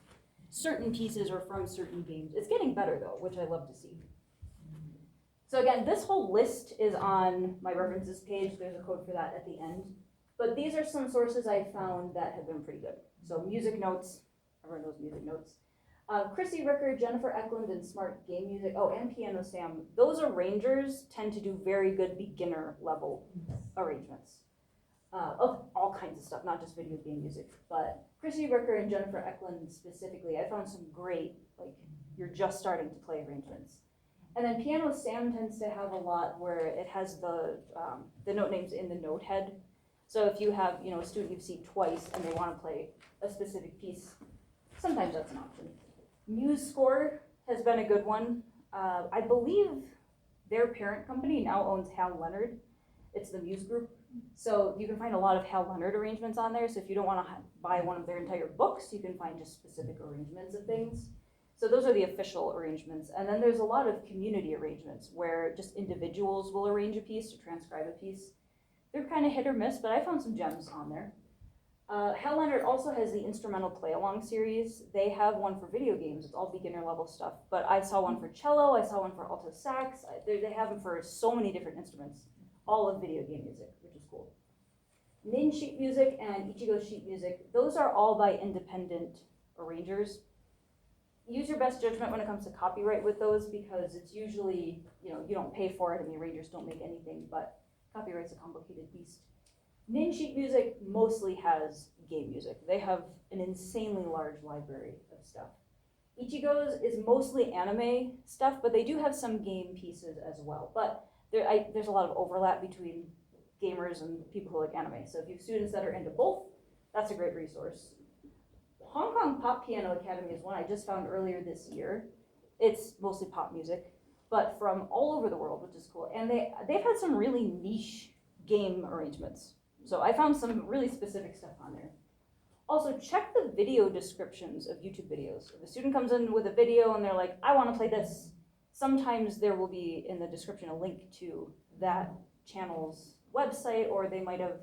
certain pieces or from certain games. It's getting better though, which I love to see. So again, this whole list is on my references page. There's a code for that at the end. But these are some sources I found that have been pretty good. So music notes, everyone knows music notes. Chrissy Ricker, Jennifer Eklund, and Smart Game Music. Oh, and Piano Sam. Those arrangers tend to do very good beginner level arrangements of all kinds of stuff, not just video game music. But Chrissy Ricker and Jennifer Eklund specifically, I found some great, like, you're just starting to play arrangements. And then Piano Sam tends to have a lot where it has the note names in the note head. So if you have, a student you've seen twice and they want to play a specific piece, sometimes that's an option. MuseScore has been a good one. I believe their parent company now owns Hal Leonard. It's the Muse Group. So you can find a lot of Hal Leonard arrangements on there. So if you don't want to buy one of their entire books, you can find just specific arrangements of things. So those are the official arrangements. And then there's a lot of community arrangements where just individuals will arrange a piece or transcribe a piece. They're kind of hit or miss, but I found some gems on there. Hal Leonard also has the instrumental play-along series. They have one for video games. It's all beginner level stuff. But I saw one for cello. I saw one for alto sax. They have them for so many different instruments, all of video game music, which is cool. Nin sheet music and Ichigo sheet music, those are all by independent arrangers. Use your best judgment when it comes to copyright with those because it's usually, you don't pay for it and the arrangers don't make anything, but copyright's a complicated beast. Nin sheet music mostly has game music. They have an insanely large library of stuff. Ichigo's is mostly anime stuff, but they do have some game pieces as well. But there's a lot of overlap between gamers and people who like anime. So if you have students that are into both, that's a great resource. Hong Kong Pop Piano Academy is one I just found earlier this year. It's mostly pop music, but from all over the world, which is cool. And they've had some really niche game arrangements. So I found some really specific stuff on there. Also, check the video descriptions of YouTube videos. If a student comes in with a video and they're like, I want to play this, sometimes there will be in the description a link to that channel's website, or they might have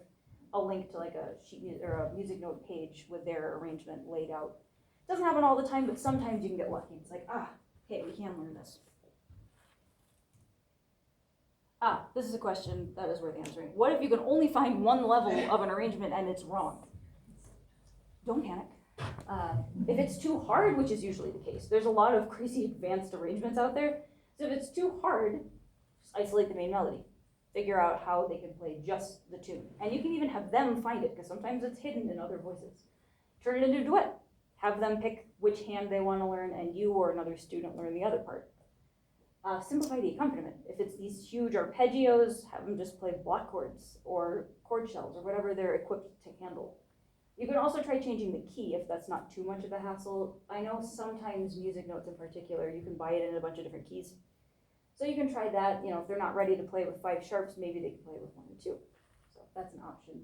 a link to like a sheet music or a music note page with their arrangement laid out. Doesn't happen all the time, but sometimes you can get lucky. It's like, okay, we can learn this. This is a question that is worth answering. What if you can only find one level of an arrangement and it's wrong? Don't panic. If it's too hard, which is usually the case, there's a lot of crazy advanced arrangements out there. So if it's too hard, just isolate the main melody. Figure out how they can play just the tune. And you can even have them find it, because sometimes it's hidden in other voices. Turn it into a duet. Have them pick which hand they want to learn, and you or another student learn the other part. Simplify the accompaniment. If it's these huge arpeggios, have them just play block chords or chord shells or whatever they're equipped to handle. You can also try changing the key if that's not too much of a hassle. I know sometimes music notes in particular, you can buy it in a bunch of different keys. So you can try that. If they're not ready to play with 5 sharps, maybe they can play with 1 or 2. So that's an option.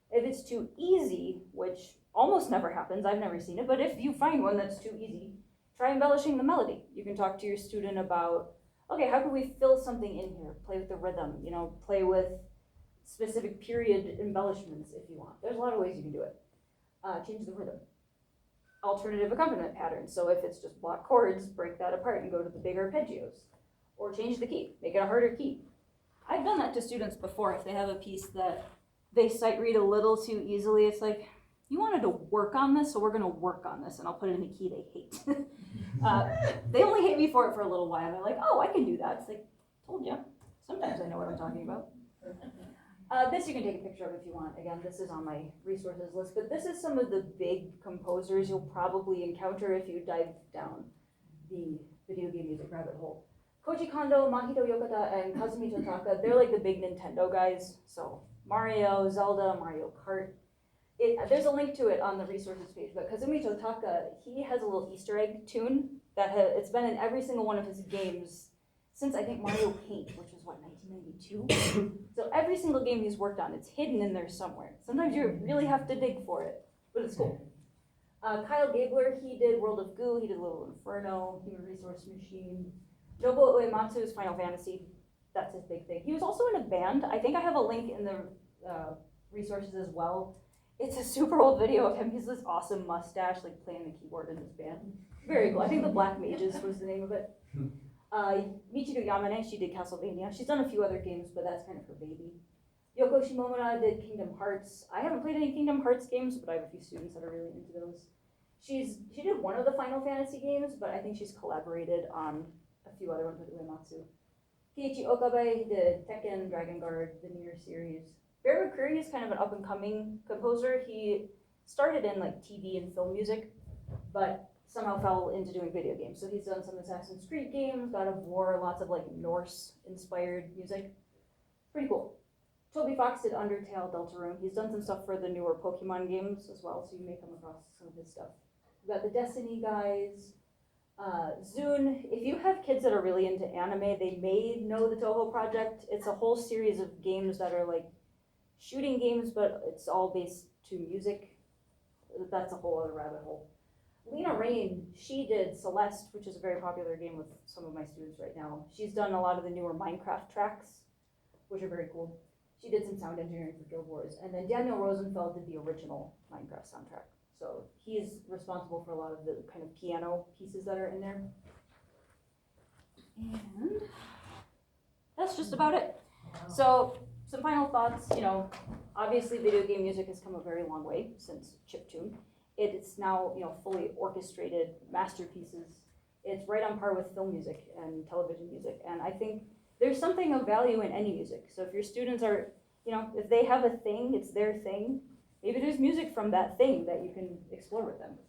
If it's too easy, which almost never happens, I've never seen it, but if you find one that's too easy, try embellishing the melody. You can talk to your student about, okay, how can we fill something in here? Play with the rhythm, play with specific period embellishments if you want. There's a lot of ways you can do it. Change the rhythm. Alternative accompaniment patterns. So if it's just block chords, break that apart and go to the big arpeggios. Or change the key, make it a harder key. I've done that to students before. If they have a piece that they sight read a little too easily, it's like, you wanted to work on this, so we're gonna work on this, and I'll put it in a key they hate. They only hate me for it for a little while. They're like, oh, I can do that. It's like, told you. Sometimes I know what I'm talking about. This you can take a picture of if you want. Again, this is on my resources list, but this is some of the big composers you'll probably encounter if you dive down the video game music rabbit hole. Koji Kondo, Mahito Yokota, and Kazumi Totaka, they're like the big Nintendo guys. So Mario, Zelda, Mario Kart. There's a link to it on the resources page, but Kazumi Totaka, he has a little Easter egg tune that it's been in every single one of his games since I think Mario Paint, which was 1992? So every single game he's worked on, it's hidden in there somewhere. Sometimes you really have to dig for it, but it's cool. Kyle Gabler, he did World of Goo, he did Little Inferno, Human Resource Machine. Nobuo Uematsu's Final Fantasy, that's his big thing. He was also in a band. I think I have a link in the resources as well. It's a super old video of him. He's this awesome mustache, like playing the keyboard in his band. Very cool. I think the Black Mages was the name of it. Michiru Yamane, she did Castlevania. She's done a few other games, but that's kind of her baby. Yoko Shimomura did Kingdom Hearts. I haven't played any Kingdom Hearts games, but I have a few students that are really into those. She did one of the Final Fantasy games, but I think she's collaborated on a few other ones with Uematsu. Keiichi Okabe did Tekken, Dragon Guard, the Nier series. Bear McCreary is kind of an up-and-coming composer. He started in like TV and film music, but somehow fell into doing video games. So he's done some Assassin's Creed games, God of War, lots of like Norse-inspired music. Pretty cool. Toby Fox did Undertale, Deltarune. He's done some stuff for the newer Pokemon games as well, so you may come across some of his stuff. We've got the Destiny guys. Zune, if you have kids that are really into anime, they may know the Toho Project. It's a whole series of games that are like shooting games, but it's all based to music. That's a whole other rabbit hole. Lena Rain, she did Celeste, which is a very popular game with some of my students right now. She's done a lot of the newer Minecraft tracks, which are very cool. She did some sound engineering for Guild Wars. And then Daniel Rosenfeld did the original Minecraft soundtrack. So he's responsible for a lot of the kind of piano pieces that are in there. And that's just about it. So some final thoughts, obviously video game music has come a very long way since chiptune. It's now, fully orchestrated masterpieces. It's right on par with film music and television music. And I think there's something of value in any music. So if your students are, if they have a thing, it's their thing, maybe there's music from that thing that you can explore with them.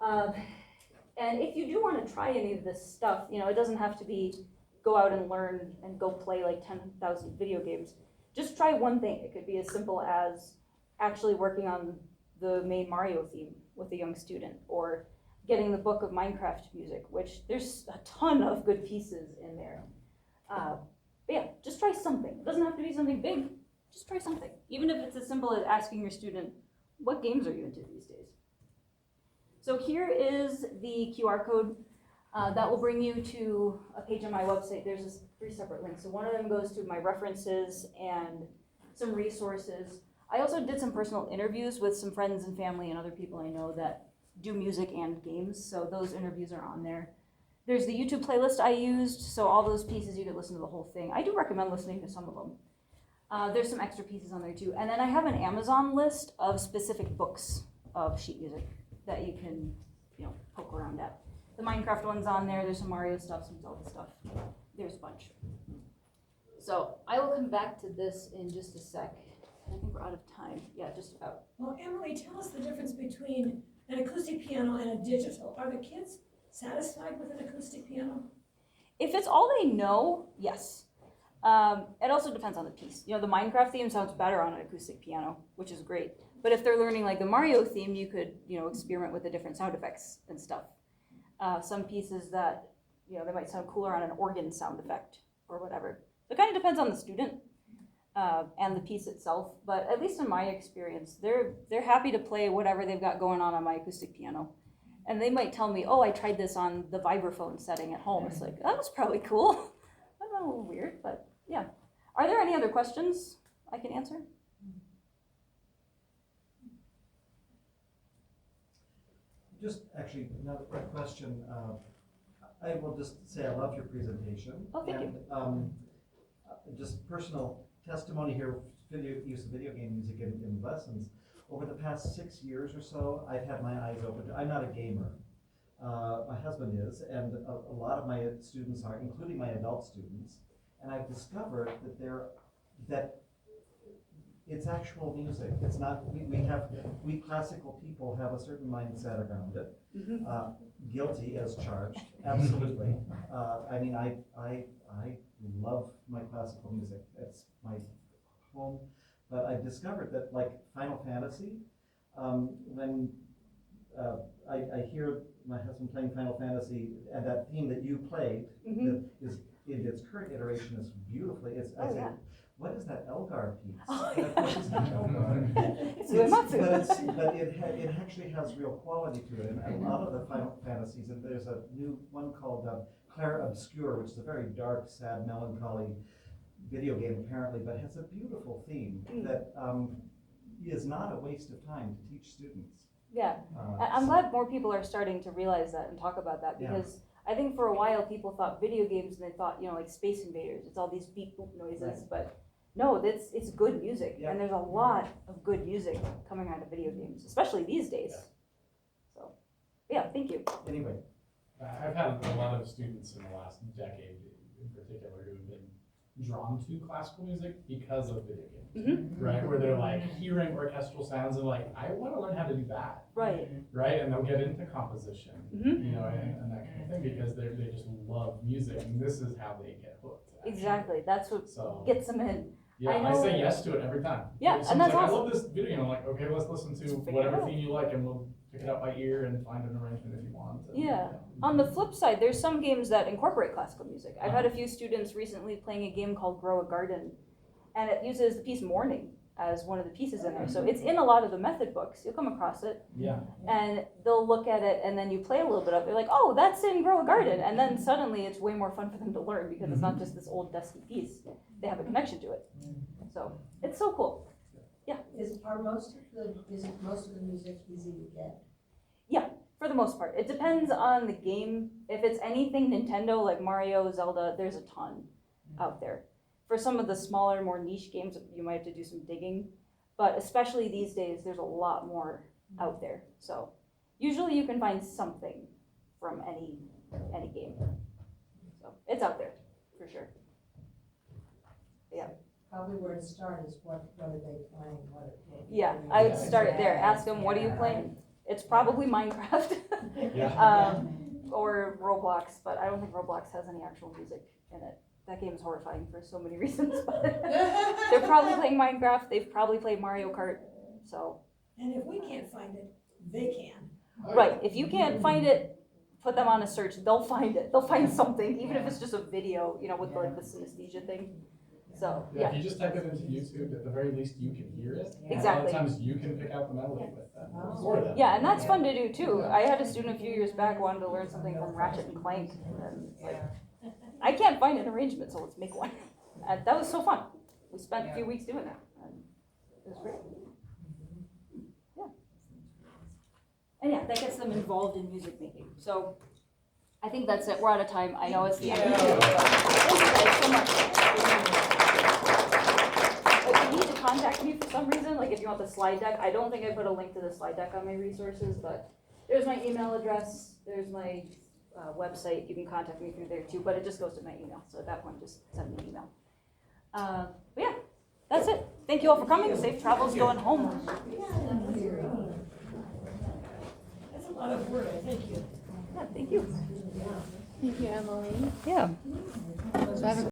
And if you do want to try any of this stuff, it doesn't have to be go out and learn and go play like 10,000 video games. Just try one thing. It could be as simple as actually working on the main Mario theme with a young student, or getting the book of Minecraft music, which there's a ton of good pieces in there. But yeah, just try something. It doesn't have to be something big, just try something. Even if it's as simple as asking your student, what games are you into these days? So here is the QR code that will bring you to a page on my website. There's 3 separate links. So one of them goes to my references and some resources. I also did some personal interviews with some friends and family and other people I know that do music and games, so those interviews are on there. There's the YouTube playlist I used, so all those pieces you could listen to the whole thing. I do recommend listening to some of them. There's some extra pieces on there too. And then I have an Amazon list of specific books of sheet music that you can, poke around at. The Minecraft one's on there, there's some Mario stuff, some Zelda stuff. There's a bunch. So I will come back to this in just a sec. I think we're out of time. Yeah, just about. Well, Emily, tell us the difference between an acoustic piano and a digital. Are the kids satisfied with an acoustic piano? If it's all they know, yes. It also depends on the piece. The Minecraft theme sounds better on an acoustic piano, which is great. But if they're learning like the Mario theme, you could, experiment with the different sound effects and stuff. Some pieces that, they might sound cooler on an organ sound effect or whatever. So it kind of depends on the student. And the piece itself, but at least in my experience, they're happy to play whatever they've got going on my acoustic piano. And they might tell me, oh, I tried this on the vibraphone setting at home. It's like, that was probably cool. I don't know, a little weird, but yeah. Are there any other questions I can answer? Just actually another question. I will just say I love your presentation. Oh, thank you. Just personal testimony here, use of video game music in lessons. Over the past 6 years or so, I've had my eyes open. I'm not a gamer. My husband is, and a lot of my students are, including my adult students. And I've discovered that it's actual music. It's not. We classical people have a certain mindset around it. Mm-hmm. Guilty as charged. Absolutely. I love my classical music. It's my home. But I discovered that, like Final Fantasy, when I hear my husband playing Final Fantasy, and that theme that you played, mm-hmm. that is in its current iteration is beautifully. I say, what is that Elgar piece? Oh, and of course it's not Elgar. It's Uematsu. But it actually has real quality to it. And a lot of the Final Fantasies, and there's a new one called Clair Obscur, which is a very dark, sad, melancholy video game apparently, but has a beautiful theme that is not a waste of time to teach students. Yeah, I'm glad more people are starting to realize that and talk about that, because I think for a while people thought video games and they thought, like Space Invaders, it's all these beep boop noises, Right. but no, it's good music, Yeah. and there's a lot of good music coming out of video games, especially these days. So, yeah, thank you. Anyway, I've had a lot of students in the last decade in particular who have been drawn to classical music because of video games, right? Where they're like hearing orchestral sounds and like, I want to learn how to do that, Right. right? And they'll get into composition, Mhm. and that kind of thing because they just love music, and this is how they get hooked. actually. Exactly, that's what So gets them in. yeah, I I know- say yes to it every time. Yeah, and Someone's that's like, awesome. I love this video game. I'm like, okay, let's listen to Figure it whatever out. theme you like, and we'll pick it out by ear and find an arrangement if you want. And, Yeah. On the flip side, there's some games that incorporate classical music. I've had a few students recently playing a game called Grow a Garden, and it uses the piece Morning as one of the pieces in there. So it's in a lot of the method books. You'll come across it, Yeah. and they'll look at it, and then you play a little bit of it. They're like, oh, that's in Grow a Garden. And then suddenly it's way more fun for them to learn because it's not just this old dusty piece. They have a connection to it. So it's so cool. Is most of the music easy to get? For the most part. It depends on the game. If it's anything Nintendo, like Mario, Zelda, there's a ton out there. For some of the smaller, more niche games, you might have to do some digging. But especially these days, there's a lot more out there. So usually you can find something from any game. So it's out there, for sure. Probably where to start is what are they playing, Yeah, I would start there. Ask them, what are you playing? It's probably Minecraft. Yeah. Or Roblox, but I don't think Roblox has any actual music in it. That game is horrifying for so many reasons, but they're probably playing Minecraft, they've probably played Mario Kart, so. And if we can't find it, they can. Right, if you can't find it, put them on a search, they'll find it, they'll find something, even if it's just a video, with like the synesthesia thing, so, Yeah, yeah. if you just type it into YouTube, at the very least you can hear it. Yeah. Exactly. A lot of times you can pick out the melody with them. Oh. For them. Yeah, and that's fun to do too. I had a student a few years back who wanted to learn something from Ratchet and Clank, and like, I can't find an arrangement, so let's make one. And that was so fun. We spent a few weeks doing that, and it was great. Yeah. And yeah, that gets them involved in music making. So I think that's it. We're out of time. I know it's the end. Thank you guys so much. If you need to contact me for some reason, like if you want the slide deck, I don't think I put a link to the slide deck on my resources, but there's my email address, there's my website, you can contact me through there too, but it just goes to my email, so at that point, just send me an email. But yeah, that's it. Thank you all for coming, safe travels going home. That's a lot of work, thank you. Yeah, thank you. Thank you, Emily. Yeah. So I have a